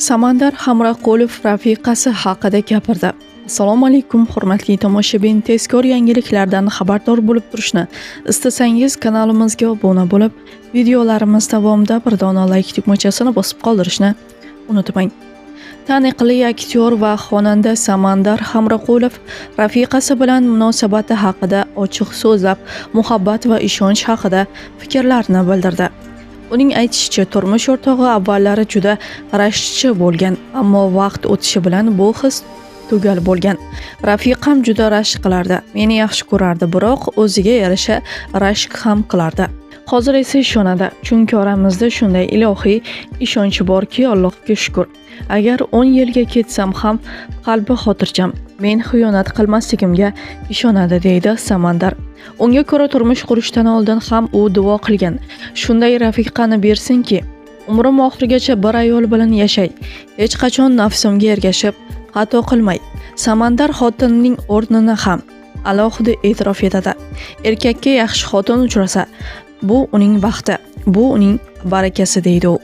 Samandar Hamroqulov rafiqasi haqida gapirdi. Assalomu alaykum, hurmatli tomoshabin. Tezkor yangiliklardan xabardor bo'lib turishni istasangiz kanalimizga obuna bo'lib, videolarimiz davomida bir dona like tugmachasini bosib qoldirishni unutmang. Taniqli aktyor va xonanda Samandar Hamroqulov rafiqasi bilan munosabati haqida ochiq so'zlab, muhabbat va ishonch haqida fikrlarini bildirdi. Uning aytishicha, turmush o'rtog'i avvallari juda rashkchi bo'lgan, ammo vaqt o'tishi bilan bu his tugal bo'lgan. Rafiqam juda rashk qilardi, meni yaxshi ko'rardi, biroq o'ziga yarasha rashk ham qilardi. Hozir esa ishonadi, chunki oramizda shunday ilohiy ishonch borki, Allohga shukr. Agar 10 yilga ketsam ham qalbi xotirjam, men xiyonat qilmasligimga ishonadi, deydi Samandar. Unga ko'ra turmush qurishdan oldin ham u duo qilgan. Shunday rafiqani bersinki, umrim oxirigacha bir ayol bilan yashay, hech qachon nafsimga ergashib, xato qilmay. Samandar xotinining o'rnini ham alohida e'tirof etadi. Erkakka yaxshi xotin uchrasa, bu uning baxti, bu uning barakasi, deydi u.